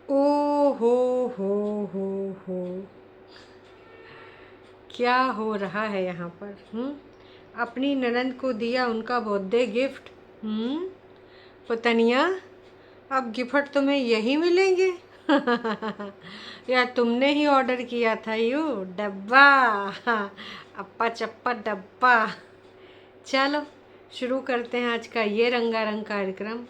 ओ हो हो हो हो क्या हो रहा है यहाँ पर? अपनी ननंद को दिया उनका बर्थडे गिफ्ट। पतनिया, अब गिफ्ट तुम्हें यही मिलेंगे? या तुमने ही ऑर्डर किया था यू डब्बा? अप्पा चप्पा डब्बा। चलो शुरू करते हैं आज का ये रंगारंग कार्यक्रम।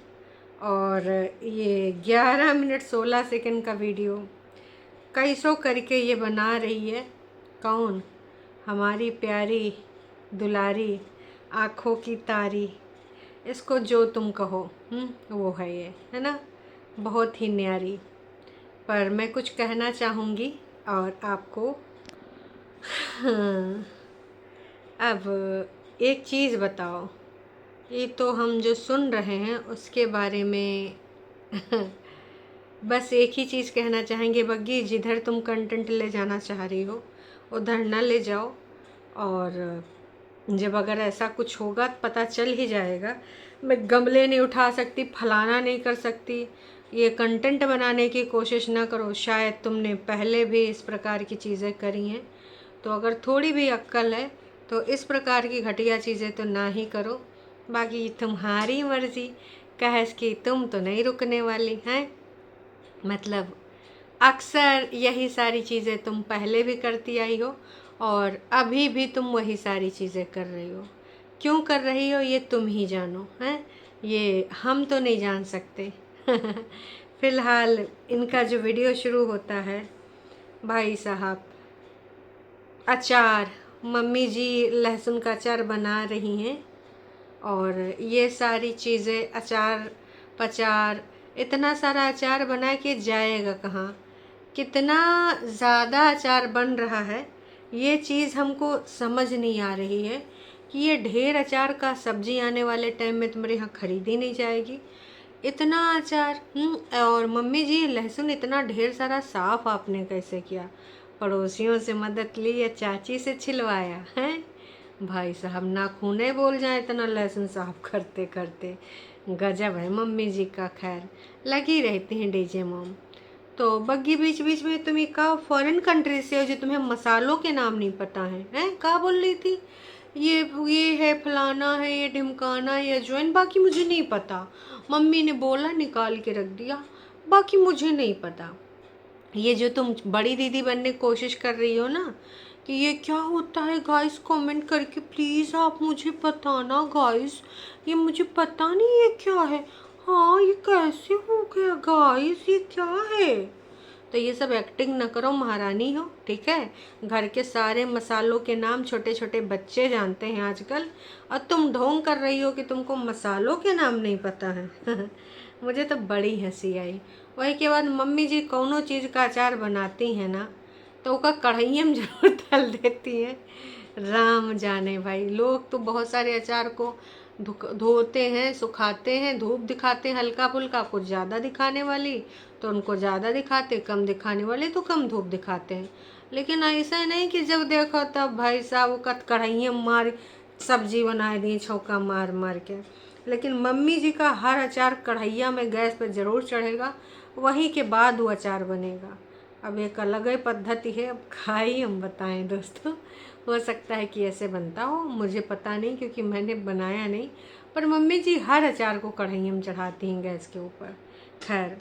और ये 11 मिनट 16 सेकंड का वीडियो कैसो करके ये बना रही है। कौन? हमारी प्यारी दुलारी आँखों की तारी, इसको जो तुम कहो वो है ये, है ना? बहुत ही न्यारी। पर मैं कुछ कहना चाहूँगी और आपको। हाँ, अब एक चीज़ बताओ, ये तो हम जो सुन रहे हैं उसके बारे में बस एक ही चीज़ कहना चाहेंगे, बग्गी जिधर तुम कंटेंट ले जाना चाह रही हो उधर ना ले जाओ। और जब अगर ऐसा कुछ होगा तो पता चल ही जाएगा। मैं गमले नहीं उठा सकती, फलाना नहीं कर सकती। ये कंटेंट बनाने की कोशिश ना करो, शायद तुमने पहले भी इस प्रकार की चीज़ें करी हैं। तो अगर थोड़ी भी अक्ल है तो इस प्रकार की घटिया चीज़ें तो ना ही करो। बाकी तुम्हारी मर्जी, कहेस कि तुम तो नहीं रुकने वाली हैं। मतलब अक्सर यही सारी चीज़ें तुम पहले भी करती आई हो और अभी भी तुम वही सारी चीज़ें कर रही हो। क्यों कर रही हो ये तुम ही जानो, हैं? ये हम तो नहीं जान सकते। फिलहाल इनका जो वीडियो शुरू होता है, भाई साहब, अचार, मम्मी जी लहसुन का अचार बना रही हैं और ये सारी चीज़ें अचार पचार, इतना सारा अचार बना के जाएगा कहाँ? कितना ज़्यादा अचार बन रहा है, ये चीज़ हमको समझ नहीं आ रही है कि ये ढेर अचार का सब्जी आने वाले टाइम में तुम्हारे यहाँ खरीदी नहीं जाएगी। इतना अचार। और मम्मी जी लहसुन इतना ढेर सारा साफ आपने कैसे किया? पड़ोसियों से मदद ली या चाची से छिलवाया है? भाई साहब नाखूने बोल जाए इतना लहसुन साफ करते करते। गजब है मम्मी जी का। खैर, लगी रहती हैं डीजे मॉम। तो बग्गी बीच बीच में तुम का फॉरेन कंट्री से हो जो तुम्हें मसालों के नाम नहीं पता है? हैं क्या बोल रही थी? ये है फलाना है, ये ढिमकाना, ये अजवाइन, बाकी मुझे नहीं पता। मम्मी ने बोला निकाल के रख दिया, बाकी मुझे नहीं पता। ये जो तुम बड़ी दीदी बनने की कोशिश कर रही हो ना, कि ये क्या होता है गाइस, कमेंट करके प्लीज़ आप मुझे बताना गाइस, ये मुझे पता नहीं ये क्या है। हाँ, ये कैसे हो गया गाइस, ये क्या है? तो ये सब एक्टिंग न करो, महारानी हो, ठीक है? घर के सारे मसालों के नाम छोटे छोटे बच्चे जानते हैं आजकल, और तुम ढोंग कर रही हो कि तुमको मसालों के नाम नहीं पता है। मुझे तो बड़ी हंसी आई। वही के बाद मम्मी जी कौनो चीज़ का अचार बनाती हैं ना, तो उसका कढ़ाइया में जरूर तल देती है। राम जाने भाई, लोग तो बहुत सारे अचार को धोते हैं, सुखाते हैं, धूप दिखाते हैं हल्का फुल्का, कुछ ज़्यादा दिखाने वाली तो उनको ज़्यादा दिखाते, कम दिखाने वाले तो कम धूप दिखाते हैं। लेकिन ऐसा नहीं कि जब देखो तब भाई साहब वो कढ़ाइयाँ मार सब्जी बना दी छौका मार मार के। लेकिन मम्मी जी का हर अचार कढ़ाइया में गैस पे ज़रूर चढ़ेगा, वहीं के बाद वो अचार बनेगा। अब एक अलग ही पद्धति है, अब खाई हम बताएं दोस्तों। हो सकता है कि ऐसे बनता हो, मुझे पता नहीं क्योंकि मैंने बनाया नहीं। पर मम्मी जी हर अचार को कढ़ाइयों में चढ़ाती हैं गैस के ऊपर। खैर,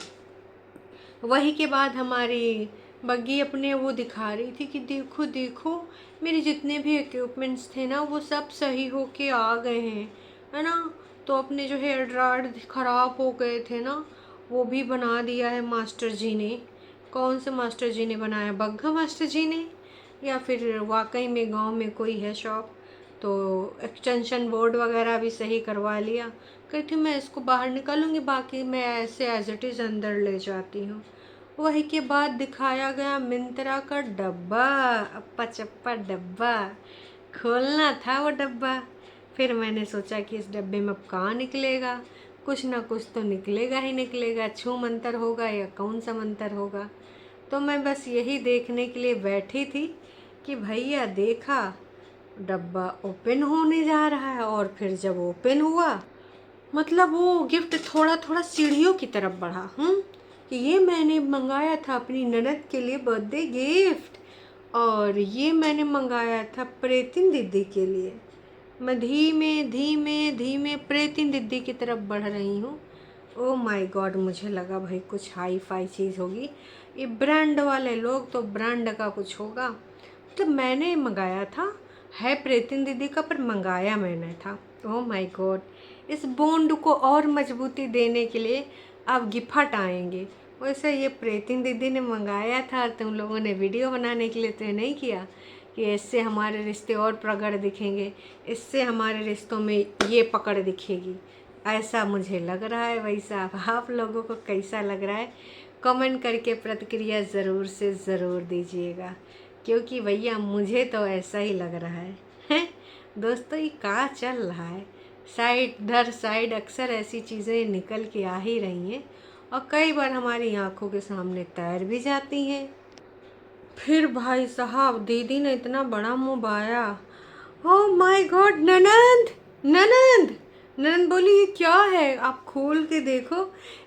वही के बाद हमारी बग्गी अपने वो दिखा रही थी कि देखो देखो मेरे जितने भी इक्विपमेंट्स थे ना वो सब सही होके आ गए हैं, है ना? तो अपने जो हेयर ड्रायर ख़राब हो गए थे ना, वो भी बना दिया है मास्टर जी ने। कौन से मास्टर जी ने बनाया? बग्गा मास्टर जी ने, या फिर वाकई में गांव में कोई है शॉप? तो एक्सटेंशन बोर्ड वगैरह भी सही करवा लिया। कहती मैं इसको बाहर निकालूंगी, बाकी मैं ऐसे एज इट इज़ अंदर ले जाती हूँ। वही के बाद दिखाया गया मिंत्रा का डब्बा, अप्पा चप्पा डब्बा। खोलना था वो डब्बा, फिर मैंने सोचा कि इस डब्बे में अब कहाँ निकलेगा, कुछ ना कुछ तो निकलेगा ही निकलेगा। छू मंतर होगा या कौन सा मंतर होगा? तो मैं बस यही देखने के लिए बैठी थी कि भैया देखा डब्बा ओपन होने जा रहा है, और फिर जब ओपन हुआ मतलब वो गिफ्ट थोड़ा थोड़ा सीढ़ियों की तरफ बढ़ा। कि ये मैंने मंगाया था अपनी ननद के लिए बर्थडे गिफ्ट, और ये मैंने मंगाया था प्रेतिन दीदी के लिए। मैं धीमे धीमे धीमे प्रेतिन दीदी की तरफ बढ़ रही हूँ। ओ माय गॉड, मुझे लगा भाई कुछ हाई फाई चीज़ होगी, ये ब्रांड वाले लोग तो ब्रांड का कुछ होगा। तो मैंने मंगाया था, है प्रेतिन दीदी का, पर मंगाया मैंने था। ओ माय गॉड, इस बॉन्ड को और मजबूती देने के लिए आप गिफ्ट आएंगे। वैसे ये प्रेतिन दीदी ने मंगाया था, तुम लोगों ने वीडियो बनाने के लिए तो नहीं किया कि इससे हमारे रिश्ते और प्रगाढ़ दिखेंगे, इससे हमारे रिश्तों में ये पकड़ दिखेगी। ऐसा मुझे लग रहा है। वैसा आप लोगों को कैसा लग रहा है कमेंट करके प्रतिक्रिया ज़रूर से ज़रूर दीजिएगा, क्योंकि भैया मुझे तो ऐसा ही लग रहा है। हैं दोस्तों, ये क्या चल रहा है? साइड दर साइड अक्सर ऐसी चीज़ें निकल के आ ही रही हैं, और कई बार हमारी आंखों के सामने तैर भी जाती हैं। फिर भाई साहब दीदी ने इतना बड़ा मुंह बाया। ओह माय गॉड, ननंद ननंद ननंद बोली ये क्या है, आप खोल के देखो।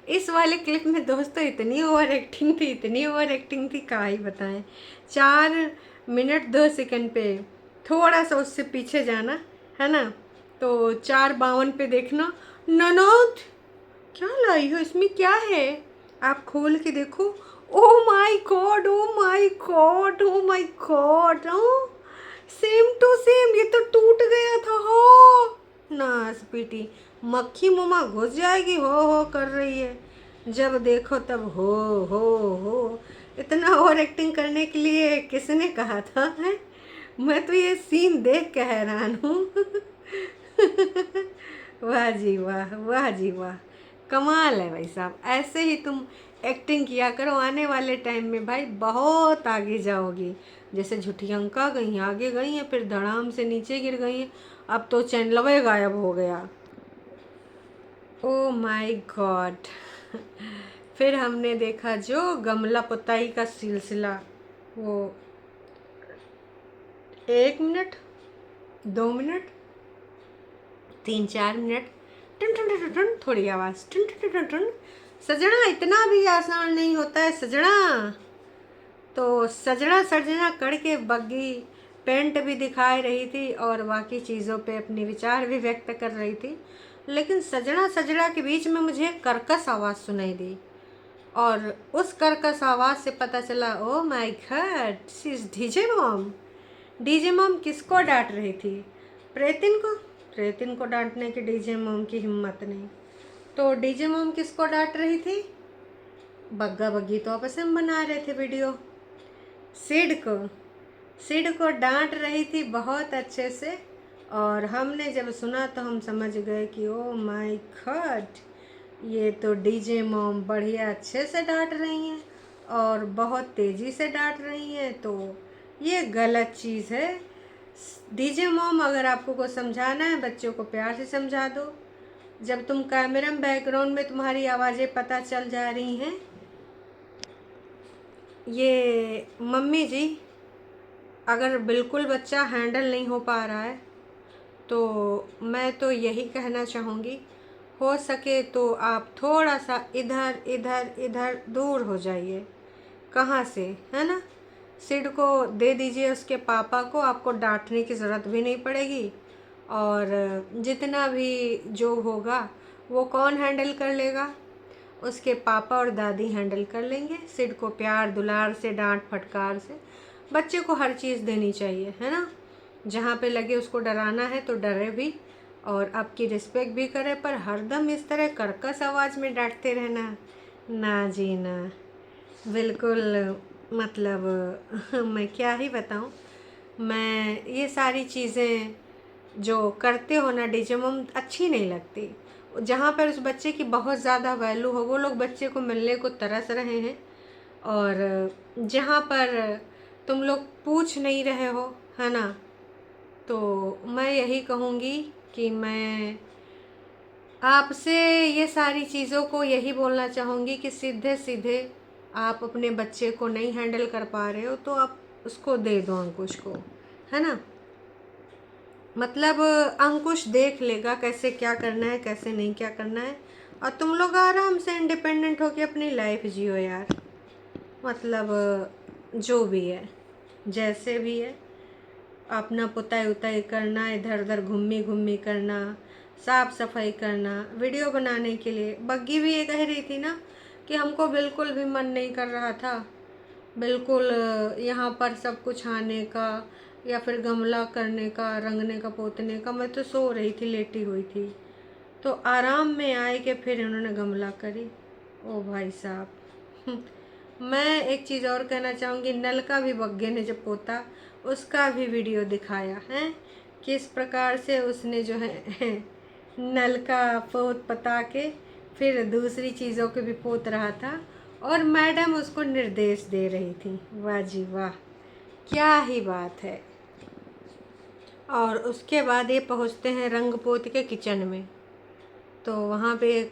इस वाले क्लिप में दोस्तों इतनी ओवर एक्टिंग थी, इतनी ओवर एक्टिंग थी, क्या ही बताएं। 4 मिनट 2 सेकंड पे थोड़ा सा उससे पीछे जाना है ना, तो 4:52 पे देखना। ननद क्या लाई हो, इसमें क्या है, आप खोल के देखो। Oh my God, oh my God, oh my God, same to same, ये तो टूट गया था। हो नास बेटी, मक्खी मुँह में घुस जाएगी, हो कर रही है, जब देखो तब हो। इतना ओवर एक्टिंग करने के लिए किसने कहा था है? मैं तो ये सीन देख के हैरान हूँ। वाह जी वाह, वाह जी वाह, कमाल है भाई साहब। ऐसे ही तुम एक्टिंग किया करो, आने वाले टाइम में भाई बहुत आगे जाओगी। जैसे झुठियंका गई, आगे गई हैं, फिर धड़ाम से नीचे गिर गई हैं, अब तो चैनलवे गायब हो गया। ओ माय गॉड। फिर हमने देखा जो गमला पुताई का सिलसिला, वो 1 मिनट 2 मिनट 3 4 मिनट, टन टन टन टन, थोड़ी आवाज़ टन टन टन टन। सजना इतना भी आसान नहीं होता है सजना। तो सजना सजना करके बग्गी पेंट भी दिखाई रही थी और बाकी चीज़ों पे अपने विचार भी व्यक्त कर रही थी, लेकिन सजना सजना के बीच में मुझे कर्कश आवाज़ सुनाई दी, और उस कर्कश आवाज़ से पता चला ओ my God, she is DJ mom. DJ mom किसको डांट रही थी? प्रेतिन को। प्रेतिन को डांटने की डीजे मॉम की हिम्मत नहीं, तो डीजे मॉम किसको डांट रही थी? बग्गा बग्गी तो आपस में बना रहे थे वीडियो। सिड को डांट रही थी बहुत अच्छे से, और हमने जब सुना तो हम समझ गए कि ओ माय गॉड, ये तो डीजे मॉम बढ़िया अच्छे से डांट रही हैं और बहुत तेज़ी से डांट रही हैं, तो ये गलत चीज़ है। डीजे मॉम, अगर आपको को समझाना है बच्चों को प्यार से समझा दो। जब तुम कैमरा में बैकग्राउंड में तुम्हारी आवाज़ें पता चल जा रही हैं, ये मम्मी जी, अगर बिल्कुल बच्चा हैंडल नहीं हो पा रहा है तो मैं तो यही कहना चाहूँगी, हो सके तो आप थोड़ा सा इधर इधर इधर दूर हो जाइए। कहाँ से, है ना? सिड को दे दीजिए उसके पापा को, आपको डांटने की ज़रूरत भी नहीं पड़ेगी, और जितना भी जो होगा वो कौन हैंडल कर लेगा? उसके पापा और दादी हैंडल कर लेंगे। सिड को प्यार दुलार से, डांट फटकार से, बच्चे को हर चीज़ देनी चाहिए, है ना? जहाँ पे लगे उसको डराना है तो डरे भी, और आपकी रिस्पेक्ट भी करे, पर हरदम इस तरह कर्कश आवाज़ में डांटते रहना, ना जी ना, बिल्कुल। मतलब मैं क्या ही बताऊँ। मैं ये सारी चीज़ें जो करते हो ना डीजे मॉम, अच्छी नहीं लगती। जहाँ पर उस बच्चे की बहुत ज़्यादा वैल्यू हो, वो लोग बच्चे को मिलने को तरस रहे हैं, और जहाँ पर तुम लोग पूछ नहीं रहे हो, है ना? तो मैं यही कहूँगी कि मैं आपसे ये सारी चीज़ों को यही बोलना चाहूँगी कि सीधे सीधे आप अपने बच्चे को नहीं हैंडल कर पा रहे हो तो आप उसको दे दो अंकुश को, है ना? मतलब अंकुश देख लेगा कैसे क्या करना है, कैसे नहीं क्या करना है, और तुम लोग आराम से इंडिपेंडेंट होके अपनी लाइफ जियो यार। मतलब जो भी है, जैसे भी है, अपना पुताई उताई करना, इधर उधर घूमी घूमी करना, साफ सफाई करना, वीडियो बनाने के लिए। बग्गी भी ये कह रही थी ना कि हमको बिल्कुल भी मन नहीं कर रहा था, बिल्कुल यहाँ पर सब कुछ आने का या फिर गमला करने का, रंगने का, पोतने का। मैं तो सो रही थी, लेटी हुई थी, तो आराम में आए कि फिर इन्होंने गमला करी। ओ भाई साहब मैं एक चीज़ और कहना चाहूँगी, नल का भी बग्गे ने जब पोता, उसका भी वीडियो दिखाया है किस प्रकार से उसने जो है नल का पोत पता के फिर दूसरी चीज़ों के भी पोत रहा था, और मैडम उसको निर्देश दे रही थी। वाह जी वाह, क्या ही बात है। और उसके बाद ये पहुँचते हैं रंग पोत के किचन में, तो वहाँ पे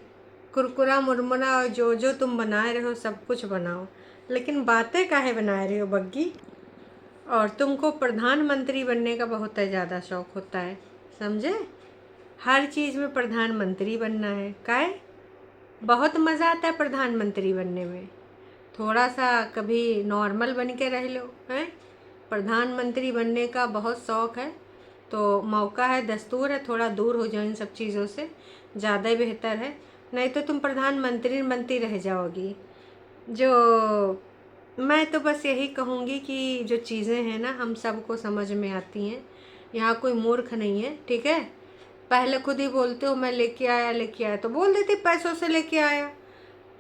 कुरकुरा मुरमुरा और जो जो तुम बना रहे हो सब कुछ बनाओ, लेकिन बातें काहे बना रहे हो बग्गी। और तुमको प्रधानमंत्री बनने का बहुत ज़्यादा शौक होता है, समझे? हर चीज़ में प्रधानमंत्री बनना है, काहे? बहुत मज़ा आता है प्रधानमंत्री बनने में। थोड़ा सा कभी नॉर्मल बन के रह लो, हैं? प्रधानमंत्री बनने का बहुत शौक़ है तो मौका है, दस्तूर है, थोड़ा दूर हो जाओ इन सब चीज़ों से, ज़्यादा ही बेहतर है। नहीं तो तुम प्रधानमंत्री बनती रह जाओगी। जो मैं तो बस यही कहूँगी कि जो चीज़ें हैं ना, हम सबको समझ में आती हैं, यहाँ कोई मूर्ख नहीं है, ठीक है? पहले खुद ही बोलते हो मैं लेके आया, तो बोल देती पैसों से लेके आया।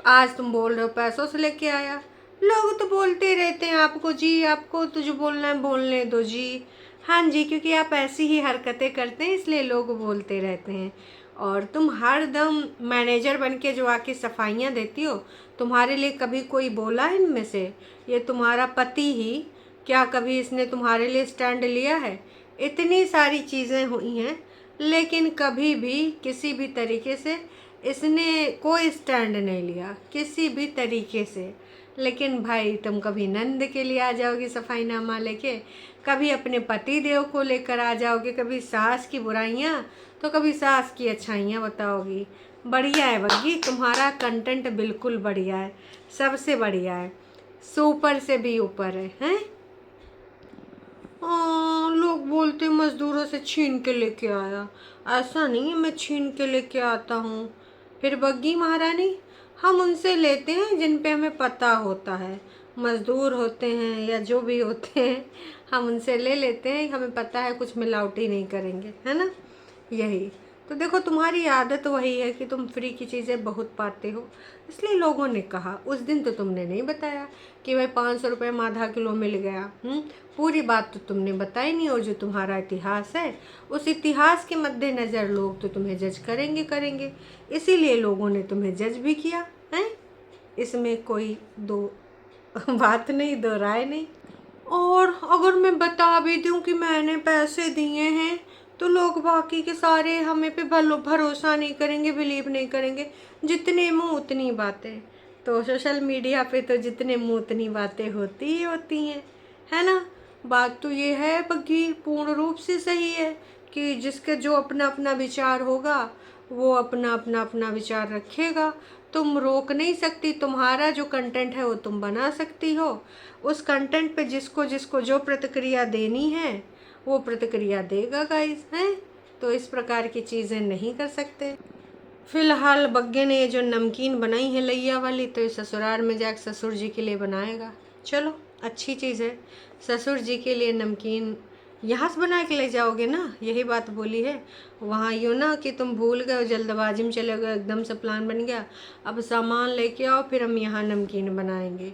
आज तुम बोल रहे हो पैसों से लेके आया। लोग तो बोलते ही रहते हैं आपको जी, आपको तो जो बोलना है बोलने दो जी। हाँ जी, क्योंकि आप ऐसी ही हरकतें करते हैं इसलिए लोग बोलते रहते हैं। और तुम हर दम मैनेजर बन के जो आके सफाइयाँ देती हो, तुम्हारे लिए कभी कोई बोला है इनमें से? ये तुम्हारा पति ही, क्या कभी इसने तुम्हारे लिए स्टैंड लिया है? इतनी सारी चीज़ें हुई हैं, लेकिन कभी भी किसी भी तरीके से इसने कोई स्टैंड नहीं लिया, किसी भी तरीके से। लेकिन भाई तुम कभी नंद के लिए आ जाओगी सफाईनामा लेके, कभी अपने पति देव को लेकर आ जाओगे, कभी सास की बुराइयाँ तो कभी सास की अच्छाइयाँ बताओगी। बढ़िया है बग्गी, तुम्हारा कंटेंट बिल्कुल बढ़िया है, सबसे बढ़िया है, सुपर से भी ऊपर है, हैं? लोग बोलते मज़दूरों से छीन के लेके आया। ऐसा नहीं है मैं छीन के लेके आता हूँ। फिर बग्गी महारानी, हम उनसे लेते हैं जिन पे हमें पता होता है, मज़दूर होते हैं या जो भी होते हैं, हम उनसे ले लेते हैं, हमें पता है कुछ मिलावटी नहीं करेंगे, है ना? यही तो देखो, तुम्हारी आदत वही है कि तुम फ्री की चीज़ें बहुत पाते हो, इसलिए लोगों ने कहा। उस दिन तो तुमने नहीं बताया कि भाई 500 रुपये में आधा किलो मिल गया। पूरी बात तो तुमने बताई नहीं। और जो तुम्हारा इतिहास है, उस इतिहास के मद्देनज़र लोग तो तुम्हें जज करेंगे, इसीलिए लोगों ने तुम्हें जज भी किया है। इसमें कोई दो बात नहीं, दो राय नहीं। और अगर मैं बता भी दूं कि मैंने पैसे दिए हैं, तो लोग बाकी के सारे हमें पे भरोसा नहीं करेंगे, बिलीव नहीं करेंगे। जितने मुंह उतनी बातें। तो सोशल मीडिया पे तो जितने मुंह उतनी बातें होती ही होती हैं, है ना? बात तो ये है बग्गी, पूर्ण रूप से सही है कि जिसके जो अपना अपना विचार होगा, वो अपना विचार रखेगा। तुम रोक नहीं सकती, तुम्हारा जो कंटेंट है वो तुम बना सकती हो। उस कंटेंट पे जिसको जिसको जो प्रतिक्रिया देनी है वो प्रतिक्रिया देगा गाइस, हैं? तो इस प्रकार की चीज़ें नहीं कर सकते। फिलहाल बग्गे ने ये जो नमकीन बनाई है लैया वाली, तो इस ससुराल में जाकर ससुर जी के लिए बनाएगा। चलो अच्छी चीज़ है, ससुर जी के लिए नमकीन यहाँ से बना के ले जाओगे ना, यही बात बोली है। वहाँ यूँ ना कि तुम भूल गए और जल्दबाजी में चले गए, एकदम से प्लान बन गया, अब सामान लेके आओ फिर हम यहाँ नमकीन बनाएंगे।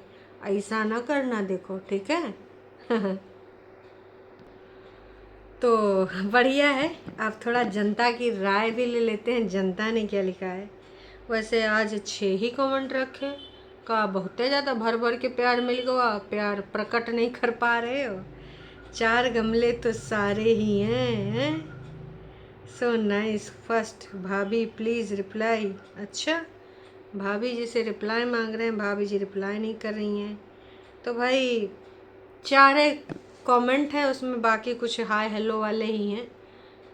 ऐसा ना करना, देखो ठीक है तो बढ़िया है। आप थोड़ा जनता की राय भी ले लेते हैं, जनता ने क्या लिखा है। वैसे आज 6 ही कमेंट रखे का, बहुत ज़्यादा भर भर के प्यार मिल गया। प्यार प्रकट नहीं कर पा रहे हो, 4 गमले तो सारे ही हैं। So nice. फर्स्ट भाभी प्लीज़ रिप्लाई। अच्छा, भाभी जी से रिप्लाई मांग रहे हैं, भाभी जी रिप्लाई नहीं कर रही हैं। तो भाई 4 कमेंट है उसमें, बाकी कुछ हाय हेलो वाले ही हैं।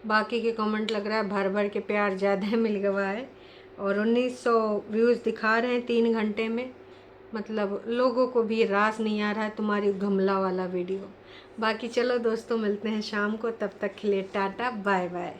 बाकी के कमेंट लग रहा है भर भर के प्यार ज़्यादा मिल गया है। और 1900 व्यूज़ दिखा रहे हैं 3 घंटे में। मतलब लोगों को भी रास नहीं आ रहा है तुम्हारी गमला वाला वीडियो। बाकी चलो दोस्तों, मिलते हैं शाम को, तब तक के लिए टाटा बाय बाय।